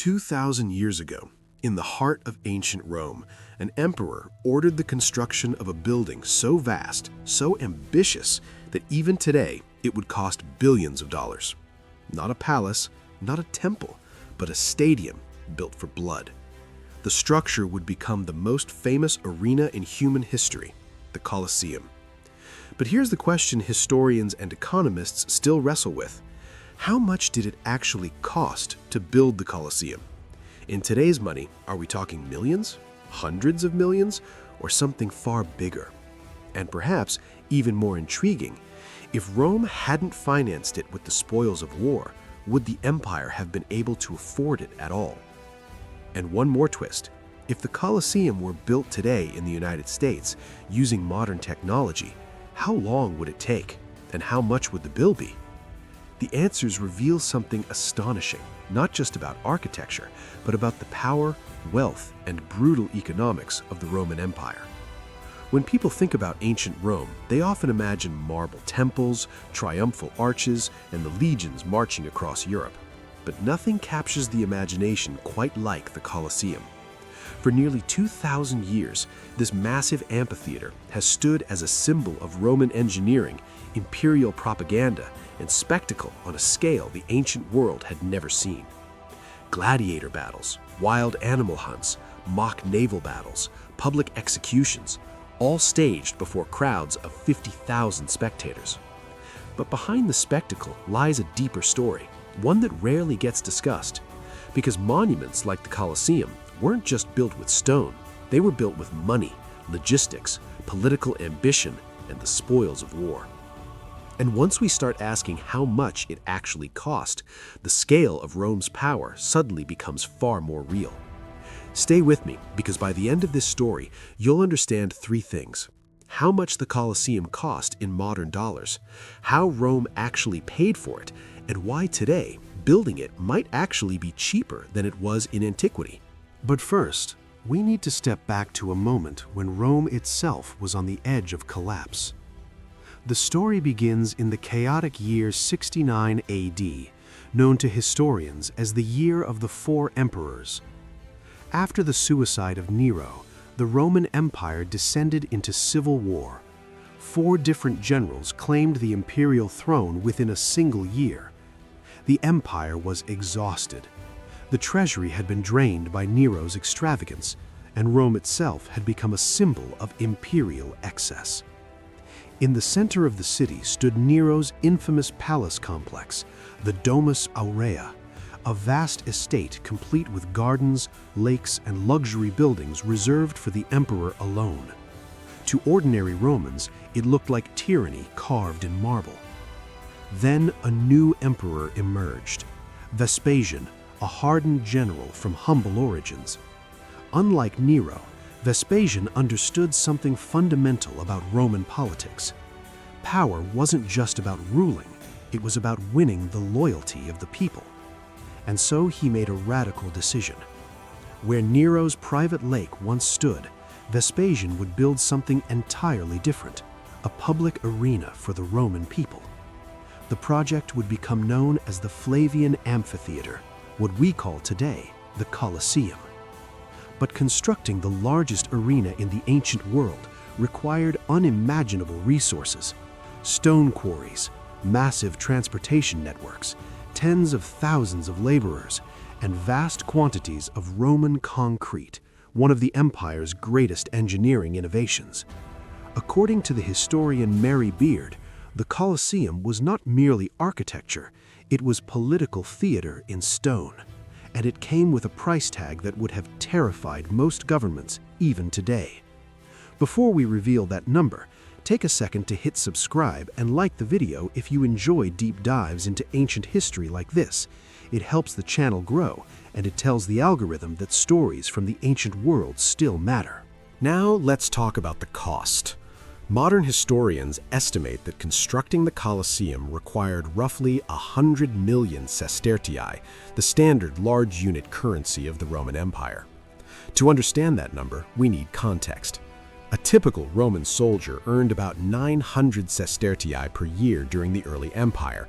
2,000 years ago, in the heart of ancient Rome, an emperor ordered the construction of a building so vast, so ambitious, that even today it would cost billions of dollars. Not a palace, not a temple, but a stadium built for blood. The structure would become the most famous arena in human history, the Colosseum. But here's the question historians and economists still wrestle with. How much did it actually cost to build the Colosseum? In today's money, are we talking millions, hundreds of millions, or something far bigger? And perhaps even more intriguing, if Rome hadn't financed it with the spoils of war, would the empire have been able to afford it at all? And one more twist. If the Colosseum were built today in the United States using modern technology, how long would it take? And how much would the bill be? The answers reveal something astonishing, not just about architecture, but about the power, wealth, and brutal economics of the Roman Empire. When people think about ancient Rome, they often imagine marble temples, triumphal arches, and the legions marching across Europe. But nothing captures the imagination quite like the Colosseum. For nearly 2,000 years, this massive amphitheater has stood as a symbol of Roman engineering, imperial propaganda, and spectacle on a scale the ancient world had never seen. Gladiator battles, wild animal hunts, mock naval battles, public executions, all staged before crowds of 50,000 spectators. But behind the spectacle lies a deeper story, one that rarely gets discussed. Because monuments like the Colosseum weren't just built with stone, they were built with money, logistics, political ambition, and the spoils of war. And once we start asking how much it actually cost, the scale of Rome's power suddenly becomes far more real. Stay with me, because by the end of this story, you'll understand three things: how much the Colosseum cost in modern dollars, how Rome actually paid for it, and why today, building it might actually be cheaper than it was in antiquity. But first, we need to step back to a moment when Rome itself was on the edge of collapse. The story begins in the chaotic year 69 AD, known to historians as the Year of the Four Emperors. After the suicide of Nero, the Roman Empire descended into civil war. 4 different generals claimed the imperial throne within a single year. The empire was exhausted. The treasury had been drained by Nero's extravagance, and Rome itself had become a symbol of imperial excess. In the center of the city stood Nero's infamous palace complex, the Domus Aurea, a vast estate complete with gardens, lakes, and luxury buildings reserved for the emperor alone. To ordinary Romans, it looked like tyranny carved in marble. Then a new emperor emerged, Vespasian, a hardened general from humble origins. Unlike Nero, Vespasian understood something fundamental about Roman politics. Power wasn't just about ruling, it was about winning the loyalty of the people. And so he made a radical decision. Where Nero's private lake once stood, Vespasian would build something entirely different, a public arena for the Roman people. The project would become known as the Flavian Amphitheatre, what we call today the Colosseum. But constructing the largest arena in the ancient world required unimaginable resources: stone quarries, massive transportation networks, tens of thousands of laborers, and vast quantities of Roman concrete, one of the empire's greatest engineering innovations. According to the historian Mary Beard, the Colosseum was not merely architecture, it was political theater in stone, and it came with a price tag that would have terrified most governments even today. Before we reveal that number, take a second to hit subscribe and like the video if you enjoy deep dives into ancient history like this. It helps the channel grow, and it tells the algorithm that stories from the ancient world still matter. Now let's talk about the cost. Modern historians estimate that constructing the Colosseum required roughly 100 million sestertii, the standard large unit currency of the Roman Empire. To understand that number, we need context. A typical Roman soldier earned about 900 sestertii per year during the early empire.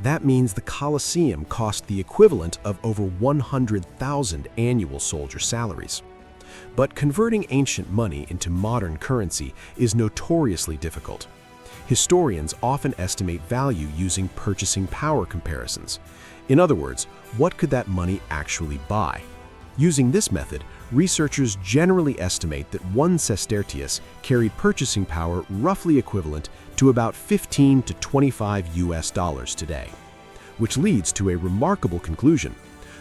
That means the Colosseum cost the equivalent of over 100,000 annual soldier salaries. But converting ancient money into modern currency is notoriously difficult. Historians often estimate value using purchasing power comparisons. In other words, what could that money actually buy? Using this method, researchers generally estimate that one sestertius carried purchasing power roughly equivalent to about 15 to 25 US dollars today, which leads to a remarkable conclusion.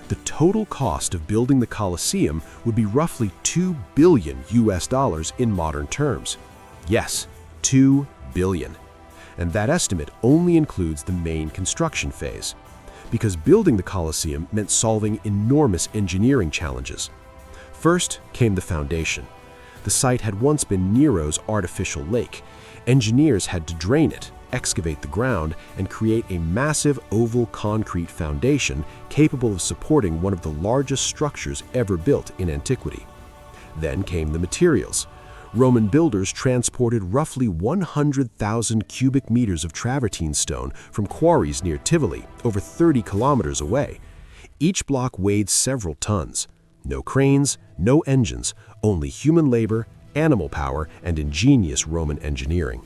The total cost of building the Colosseum would be roughly 2 billion US dollars in modern terms. Yes, 2 billion. And that estimate only includes the main construction phase, because building the Colosseum meant solving enormous engineering challenges. First came the foundation. The site had once been Nero's artificial lake. Engineers had to drain it, excavate the ground, and create a massive oval concrete foundation capable of supporting one of the largest structures ever built in antiquity. Then came the materials. Roman builders transported roughly 100,000 cubic meters of travertine stone from quarries near Tivoli, over 30 kilometers away. Each block weighed several tons. No cranes, no engines, only human labor, animal power, and ingenious Roman engineering.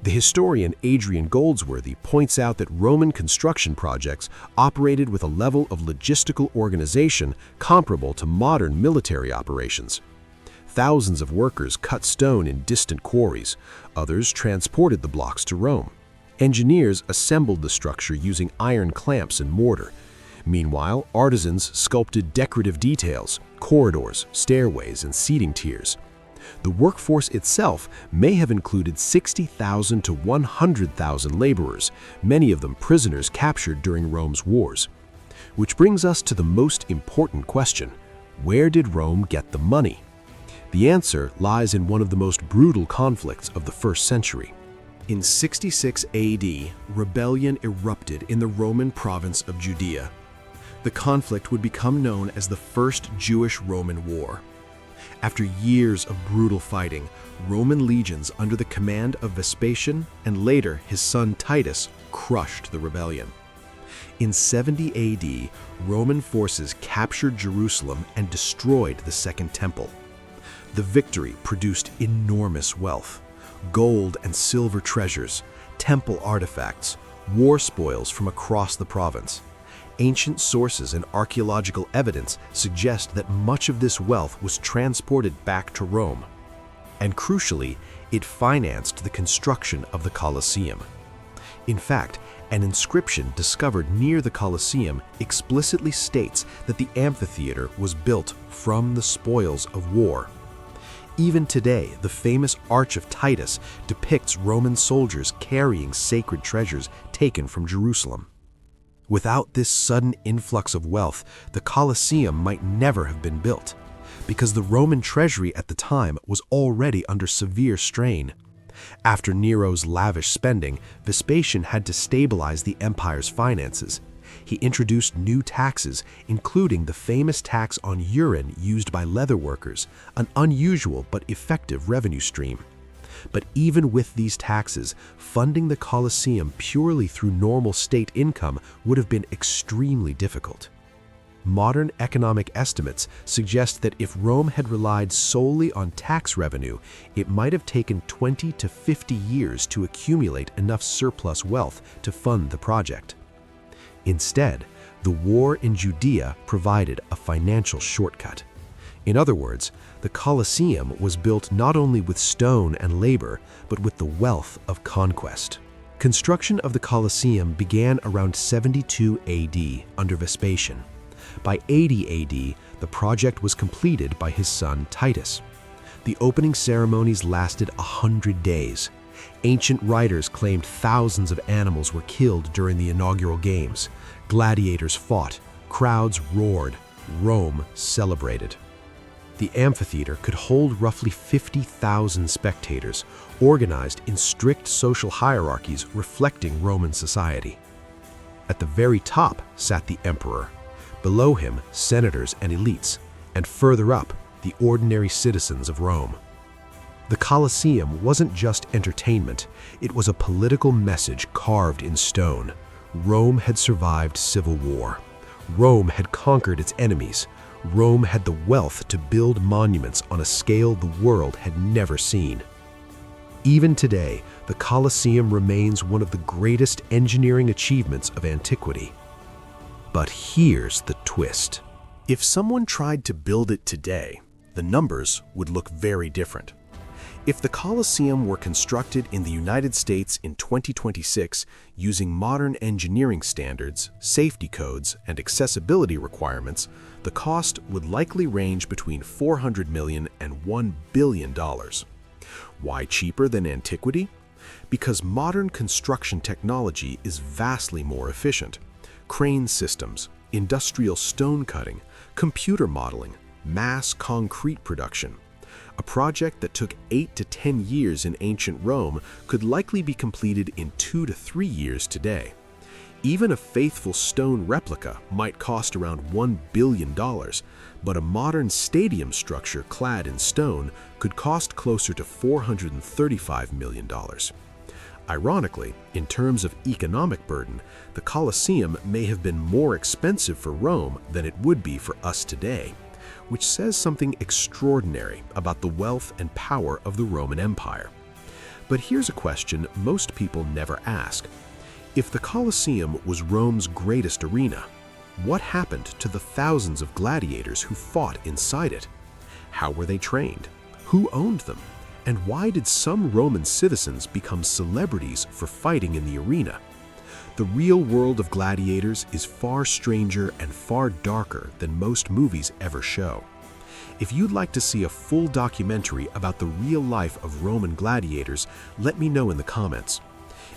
The historian Adrian Goldsworthy points out that Roman construction projects operated with a level of logistical organization comparable to modern military operations. Thousands of workers cut stone in distant quarries. Others transported the blocks to Rome. Engineers assembled the structure using iron clamps and mortar. Meanwhile, artisans sculpted decorative details, corridors, stairways, and seating tiers. The workforce itself may have included 60,000 to 100,000 laborers, many of them prisoners captured during Rome's wars. Which brings us to the most important question: where did Rome get the money? The answer lies in one of the most brutal conflicts of the first century. In 66 AD, rebellion erupted in the Roman province of Judea. The conflict would become known as the First Jewish-Roman War. After years of brutal fighting, Roman legions under the command of Vespasian and later his son Titus crushed the rebellion. In 70 AD, Roman forces captured Jerusalem and destroyed the Second Temple. The victory produced enormous wealth: gold and silver treasures, temple artifacts, war spoils from across the province. Ancient sources and archaeological evidence suggest that much of this wealth was transported back to Rome. And crucially, it financed the construction of the Colosseum. In fact, an inscription discovered near the Colosseum explicitly states that the amphitheater was built from the spoils of war. Even today, the famous Arch of Titus depicts Roman soldiers carrying sacred treasures taken from Jerusalem. Without this sudden influx of wealth, the Colosseum might never have been built, because the Roman treasury at the time was already under severe strain. After Nero's lavish spending, Vespasian had to stabilize the empire's finances. He introduced new taxes, including the famous tax on urine used by leather workers, an unusual but effective revenue stream. But even with these taxes, funding the Colosseum purely through normal state income would have been extremely difficult. Modern economic estimates suggest that if Rome had relied solely on tax revenue, it might have taken 20 to 50 years to accumulate enough surplus wealth to fund the project. Instead, the war in Judea provided a financial shortcut. In other words, the Colosseum was built not only with stone and labor, but with the wealth of conquest. Construction of the Colosseum began around 72 AD under Vespasian. By 80 AD, the project was completed by his son Titus. The opening ceremonies lasted 100 days. Ancient writers claimed thousands of animals were killed during the inaugural games. Gladiators fought, crowds roared, Rome celebrated. The amphitheater could hold roughly 50,000 spectators, organized in strict social hierarchies reflecting Roman society. At the very top sat the emperor. Below him, senators and elites, and further up, the ordinary citizens of Rome. The Colosseum wasn't just entertainment, it was a political message carved in stone. Rome had survived civil war. Rome had conquered its enemies. Rome had the wealth to build monuments on a scale the world had never seen. Even today, the Colosseum remains one of the greatest engineering achievements of antiquity. But here's the twist. If someone tried to build it today, the numbers would look very different. If the Colosseum were constructed in the United States in 2026 using modern engineering standards, safety codes, and accessibility requirements, the cost would likely range between $400 million and $1 billion. Why cheaper than antiquity? Because modern construction technology is vastly more efficient. Crane systems, industrial stone cutting, computer modeling, mass concrete production. A project that took 8 to 10 years in ancient Rome could likely be completed in 2 to 3 years today. Even a faithful stone replica might cost around $1 billion, but a modern stadium structure clad in stone could cost closer to $435 million. Ironically, in terms of economic burden, the Colosseum may have been more expensive for Rome than it would be for us today, which says something extraordinary about the wealth and power of the Roman Empire. But here's a question most people never ask. If the Colosseum was Rome's greatest arena, what happened to the thousands of gladiators who fought inside it? How were they trained? Who owned them? And why did some Roman citizens become celebrities for fighting in the arena? The real world of gladiators is far stranger and far darker than most movies ever show. If you'd like to see a full documentary about the real life of Roman gladiators, let me know in the comments.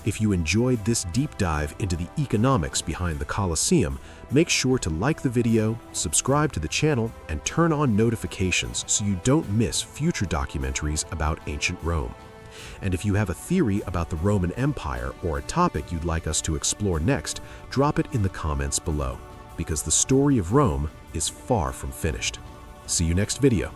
If you enjoyed this deep dive into the economics behind the Colosseum, make sure to like the video, subscribe to the channel, and turn on notifications so you don't miss future documentaries about ancient Rome. And if you have a theory about the Roman Empire or a topic you'd like us to explore next, drop it in the comments below, because the story of Rome is far from finished. See you next video.